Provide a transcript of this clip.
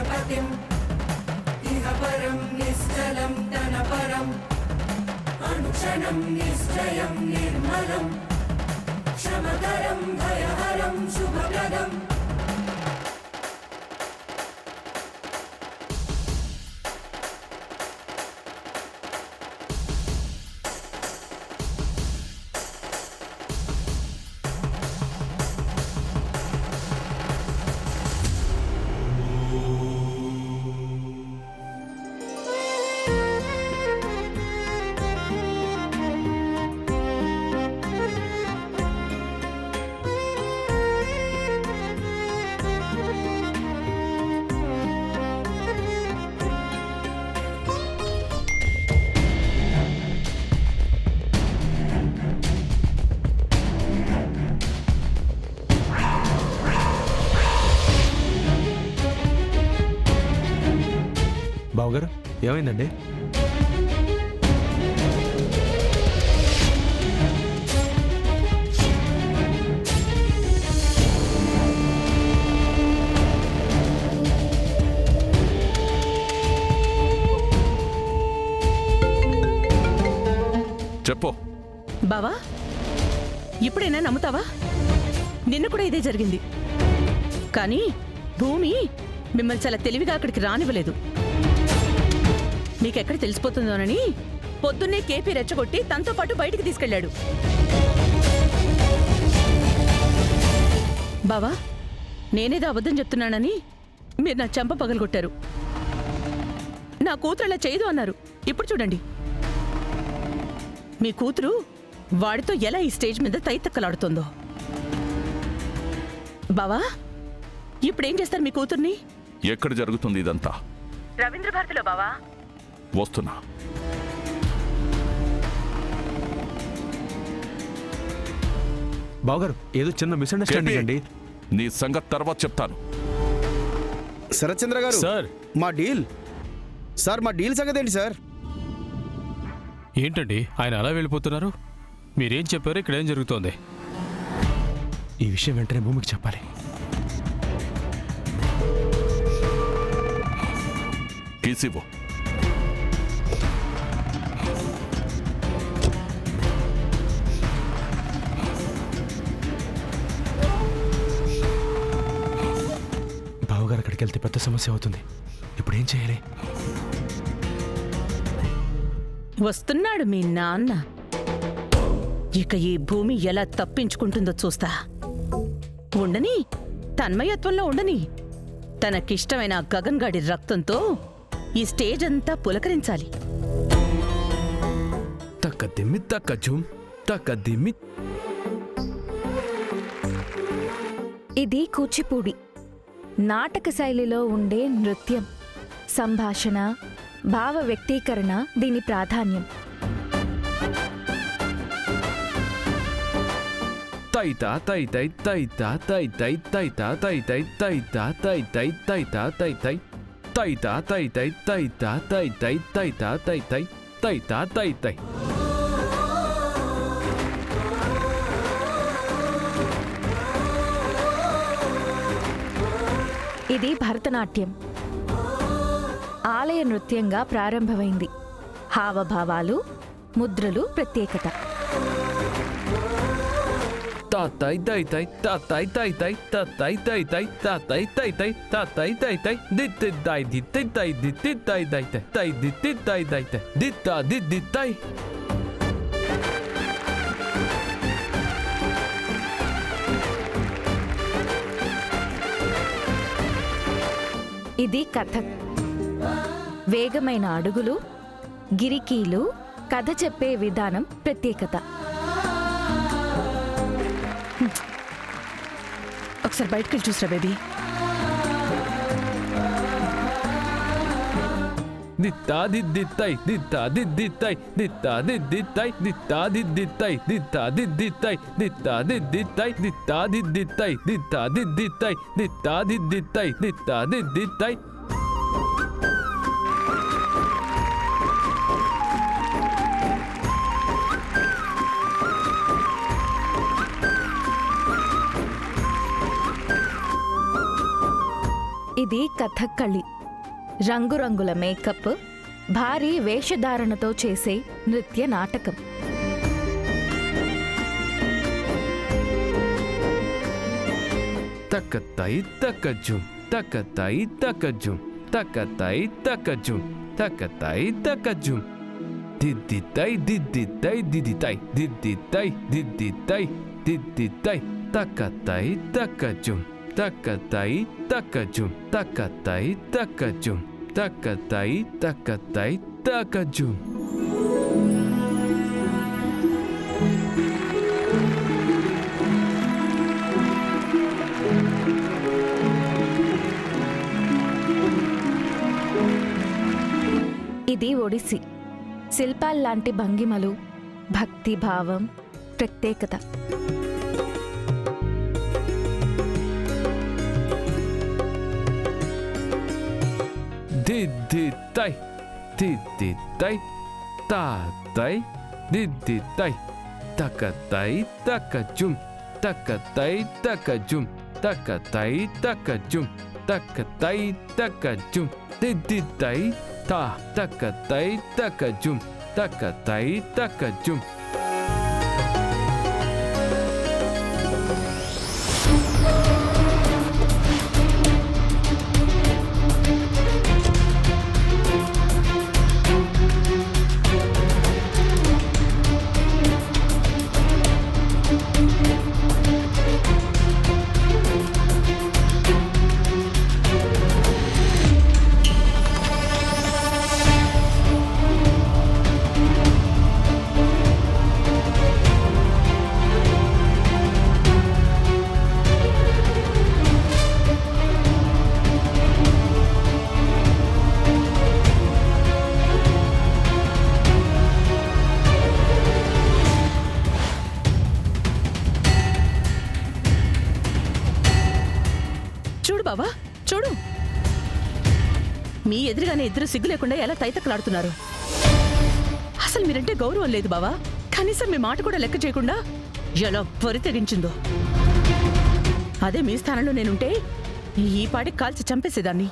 पतिम् इह परं निश्चलं धनपरम् अनुक्षणं निश्चयं निर्मलम् क्षमकरं भयहरं शुभप्रदम् బావగారు ఏమైందండి? చెప్పు బావా, ఇప్పుడైనా నమ్ముతావా? నిన్న కూడా ఇదే జరిగింది. కానీ భూమి మిమ్మల్ని చాలా తెలివిగా అక్కడికి రానివ్వలేదు. మీకెక్కడ తెలిసిపోతుందోనని పొద్దున్నే కేపీ రెచ్చగొట్టి తనతో పాటు బయటికి తీసుకెళ్లాడు. బావా, నేనేదో అబద్ధం చెప్తున్నానని మీరు నా చెంప పగలగొట్టారు. నా కూతురు అలా చేయదు అన్నారు. ఇప్పుడు చూడండి, మీ కూతురు వాడితో ఎలా ఈ స్టేజ్ మీద తైతక్కలాడుతుందో. బావా, ఇప్పుడేం చేస్తారు మీ కూతుర్ని? ఎక్కడ జరుగుతుంది ఇదంతా? రవీంద్ర భారతిలో బావా. వస్తున్నా. బావగారు ఏదో చిన్న మిస్అండర్స్టాండింగ్ అండి. నీ సంగతి తర్వాత చెప్తాను. శరత్చంద్ర గారు సార్, మా డీల్ సంగతి ఏంటి సార్? ఏంటండి ఆయన అలా వెళ్ళిపోతున్నారు? మీరేం చెప్పారు? ఇక్కడ ఏం జరుగుతోంది? ఈ విషయం వెంటనే భూమికి చెప్పాలి. కీసివ్వు. బావగారు అక్కడికి వెళ్తే పెద్ద సమస్య అవుతుంది. ఇప్పుడు ఏం చేయాలి? వస్తున్నాడు మీ నాన్న. ఇక ఈ భూమి ఎలా తప్పించుకుంటుందో చూస్తా. ఉండని, తన్మయత్వంలో ఉండని. తనకిష్టమైన గగన్ గాడి రక్తంతో ఈ స్టేజ్ అంతా పులకరించాలి. తక్కదిమ్మి తక్కజుమ్ తక్కదిమ్మి. ఇది కూచిపూడి నాటక శైలిలో ఉండే నృత్యం. సంభాషణ, భావ వ్యక్తీకరణ దీని ప్రాధాన్యం. తైతా తైతై తైతా తైతై తైతా తైతై తైతా తైతై తైతా తైతై తైతా తైతై తైతా తైతై తైతా తైతై తైతా తైతై. ఇది భరతనాట్యం. ఆలయ నృత్యంగా ప్రారంభమైంది. హావభావాలు, ముద్రలు ప్రత్యేకత. తాతై తైతై తాతై తైతై తాతై తైతై తాతై తైతై తాతై తైతై దిత్తిద్దై దిత్తిద్దై దిత్తిద్దై దైతై తై దిత్తిద్దై దైతై దిత్తా దిద్దిత్తై. ఇది కథక్. వేగమైన అడుగులు, గిరికీలు, కథ చెప్పే విధానం ప్రత్యేకత. ఒకసారి బయటకెళ్ళి చూసిరా బేబీ. దిత్తా దిద్దిత్తై దిత్తా దిద్దిత్తై దిత్తా దిద్దిత్తై దిత్తా దిద్దిత్తై దిత్తా దిద్దిత్తై దిత్తా దిద్దిత్తై దిత్తా దిద్దిత్తై దిత్తా దిద్దిత్తై దిత్తా దిద్దిత్తై దిత్తా దిద్దిత్తై. ఇది కథక్కళి. రంగురంగుల మేకప్, భారీ వేషధారణతో చేసే నృత్య నాటకం. తక్కతై తక్కజుం తక్కతై తక్కజుం తక్కతై తక్కజుం తక్కతై తక్కజుం దిద్దితై దిద్దితై దిద్దితై దిద్దితై దిద్దితై దిద్దితై తక్కతై తక్కజుం తక్కతై తక్కజుం తక్కతై తక్కజుం తక్కతై తక్కతై తక్కజుం. ఇది ఒడిస్సీ. శిల్పాల్లాంటి భంగిమలు, భక్తిభావం, ప్రత్యేకత. దిద్దితై దిద్దితై తాతై దిద్దితై తక్కతై తక్కజుం తక్కతై తక్కజుం తక్కతై తక్కజుం తక్కతై తక్కజుం దిద్దితై తా తక్కతై తక్కజుం తక్కతై తక్కజుం. చూడు బావా, చూడు, మీ ఎదురుగానే ఇద్దరు సిగ్గు లేకుండా ఎలా తైతక్కలాడుతున్నారు. అసలు మీరంటే గౌరవం లేదు బావా. కనీసం మీ మాట కూడా లెక్క చేయకుండా ఎలా పొరి తెగించిందో. అదే మీ స్థానంలో నేనుంటే ఈ పాటికి కాల్చి చంపేసేదాన్ని.